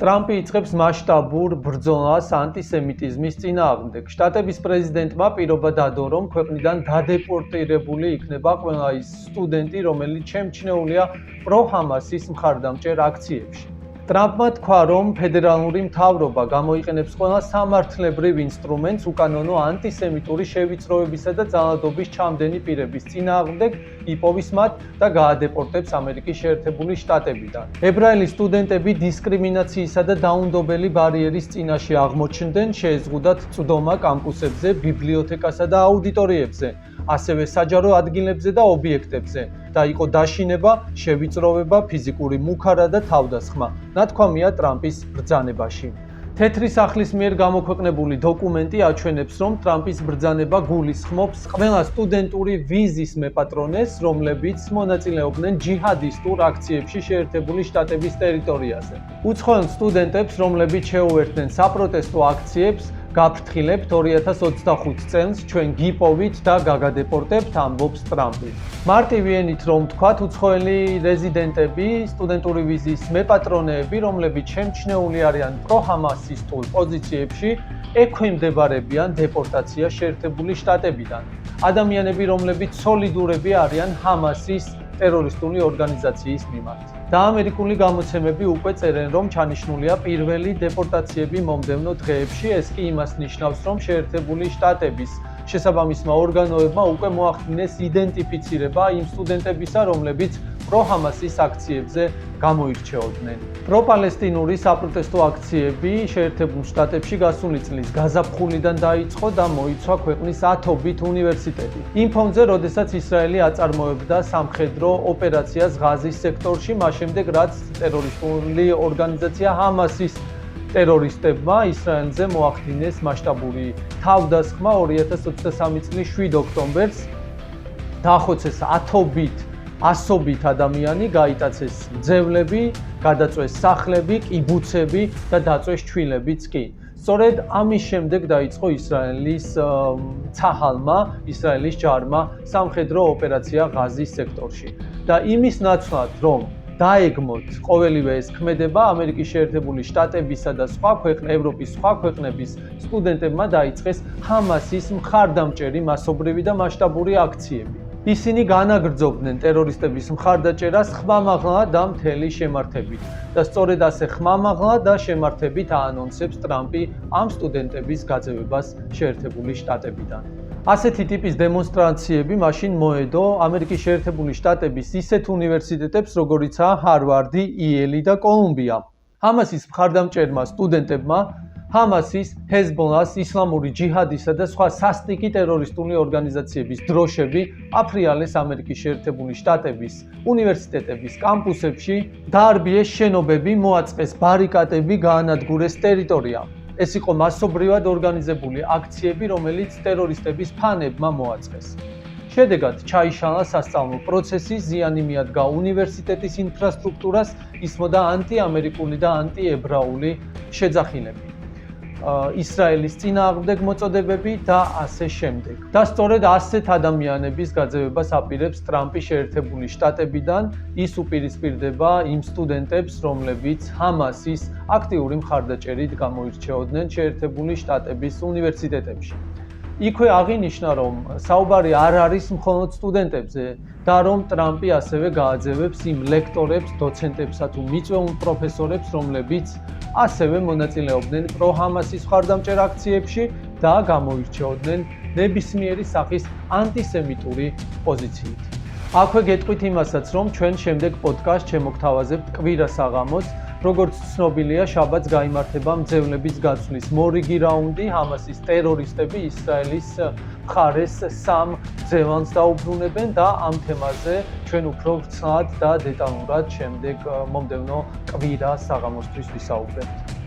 ტრამპი იწყებს მასშტაბურ ბრძოლას ანტისემიტიზმის წინააღმდეგ. შტატების პრეზიდენტმა პირობა დადო, რომ ქვეყნიდან დადეპორტირებული იქნება ყველა ის სტუდენტი, რომელიც შემჩნეულია პრო-ჰამასის მხარდამჭერ აქციებში. ტრამპმა თქვა, რომ ფედერალური მთავრობა გამოიყენებს ყველა სამართლებრივ ინსტრუმენტს უკანონო ანტისემიტური შევიწროებისა და ძალადობის ჩამდენი პირების წინააღმდეგ, იპოვის მათ და გაადეპორტებს ამერიკის შეერთებული შტატებიდან. ებრაელი სტუდენტები დისკრიმინაციისა და დაუნდობელი ბარიერის წინაშე აღმოჩნდნენ, შეეზღუდათ წვდომა კამპუსებზე, ბიბლიოთეკასა და აუდიტორიებზე, ასევე საჯარო ადგილებზე და ობიექტებზე და იყო დაშინება, შევიწროვება, ფიზიკური მუქარა და თავდასხმა, ნათქვამია ტრამპის ბრძანებაში. თეთრი სახლის მიერ გამოქვეყნებული დოკუმენტი აჩვენებს, რომ ტრამპის ბრძანება გულისხმობს ყველა სტუდენტური ვიზის მეპატრონეს, რომლებიც მონაწილეობდნენ ჯიჰადისტურ აქციებში შეერთებული შტატების ტერიტორიაზე. უცხოელ სტუდენტებს, რომლებიც შეუერთდნენ საპროტესტო აქციებს, გაფრთხილებთ 2025 წელს ჩვენ გიპოვით და გაგადეპორტებთ, ამბობს ტრამპი. მარტივი ენით რომ ვთქვათ, უცხოელი რეზიდენტები, სტუდენტური ვიზის მეპატრონეები, რომლებიც შემჩნეული არიან პრო-ჰამასისტულ პოზიციებში, ექვემდებარებიან დეპორტაციას შეერთებული შტატებიდან. ადამიანები, რომლებიც სოლიდურები არიან ჰამასის ტერორისტული ორგანიზაციის მიმართ. და ამერიკული გამოცემები უკვე წერენ, რომ ჩანიშნულია პირველი დეპორტაციები მომდევნო დღეებში, ეს კი იმას ნიშნავს, რომ შეერთებული შტატების შესაბამისმა ორგანოებმა უკვე მოახდინეს იდენტიფიცირება იმ სტუდენტებისა, რომლებიც პრო-ჰამასის აქციებზე გამოირჩეოდნენ. პრო-პალესტინური საპროტესტო აქციები შეერთებულ შტატებში გასული წლის გაზაფხულიდან დაიწყო და მოიცვა ქვეყნის 10-ობით უნივერსიტეტი. იმ ფონზე, როდესაც ისრაელი აწარმოებდა სამხედრო ოპერაციას ღაზის სექტორში, მას შემდეგ რაც ტერორისტული ორგანიზაცია ჰამასის ტერორისტებმა ისრაელზე მოახდინეს მასშტაბური თავდასხმა 2023 წლის 7 ოქტომბერს დაახოცეს 10-ობით ადამიანი, გაიტაცეს მძევლები, გადაწვეს სახლები, კიბუცები და დაწვეს ჩვილებიც კი. სწორედ ამის შემდეგ დაიწყო ისრაელის ცაჰალმა, ისრაელის ჯარმა სამხედრო ოპერაცია ღაზის სექტორში. და იმის ნაცვლად, რომ დაეგმოთ ყოველივე ეს ქმედება, ამერიკის შეერთებული შტატებისა და ევროპის სხვა ქვეყნების სტუდენტებმა დაიწყეს ჰამასის მხარდამჭერი მასობრივი და მასშტაბური აქციები. ისინი განაგრძობდნენ ტერორისტების მხარდაჭერას ხმამაღლა და მთელი შემართებით და სწორედ ასე ხმამაღლა და შემართებით აანონსებს ტრამპი ამ სტუდენტების გაძევებას შეერთებული შტატებიდან. ასეთი ტიპის დემონსტრაციები მაშინ მოედო ამერიკის შეერთებული შტატების ისეთ უნივერსიტეტებს, როგორიცაა ჰარვარდი, იელი და კოლუმბია. ჰამასის მხარდამჭერმა სტუდენტებმა ჰამასის, ჰეზბოლას, ისლამური ჯიჰადისა და სხვა სასტიკი ტერორისტული ორგანიზაციების დროშები აფრიალეს ამერიკის შეერთებული შტატების უნივერსიტეტების კამპუსებში, დაარბიეს შენობები, მოაწყეს ბარიკადები, გაანადგურეს ტერიტორია. ეს იყო მასობრივად ორგანიზებული აქციები, რომელიც ტერორისტების ფანებმა მოაწყეს. შედეგად ჩაიშალა სასწავლო პროცესი, ზიანი მიადგა უნივერსიტეტის ინფრასტრუქტურას, ისმოდა ანტიამერიკული და ანტიებრაული შეძახილები. ისრაელის წინააღმდეგ მოწოდებები და ასე შემდეგ. და სწორედ ასეთ ადამიანების გაძევებას აპირებს ტრამპი შეერთებული შტატებიდან, ის უპირისპირდება იმ სტუდენტებს, რომლებიც ჰამასის აქტიური მხარდაჭერით გამოირჩეოდნენ შეერთებული შტატების უნივერსიტეტებში. იქვე აღინიშნა, რომ საუბარი არ არის მხოლოდ სტუდენტებზე და რომ ტრამპი ასევე გააძევებს იმ ლექტორებს, დოცენტებსა თუ მიწვეულ პროფესორებს, რომლებიც ასევე მონაწილეობდნენ პრო-ჰამასის მხარდამჭერ აქციებში და გამოირჩეოდნენ ნებისმიერი სახის ანტისემიტური პოზიციით. აქვე გეტყვით იმასაც, რომ ჩვენ შემდეგ პოდკასტ შემოგთავაზებთ კვირა საღამოს, როგორც ცნობილია, შაბათს გაიმართება მძევლების გაცვლის მორიგი რაუნდი, ჰამასის ტერორისტები ისრაელის მხარეს 3 მძევანს დაუბრუნებენ და ამ თემაზე ჩვენ უფრო ვრცლად და დეტალურად შემდეგ მომდევნო კვირა საღამოსთვის ვისაუბრებთ.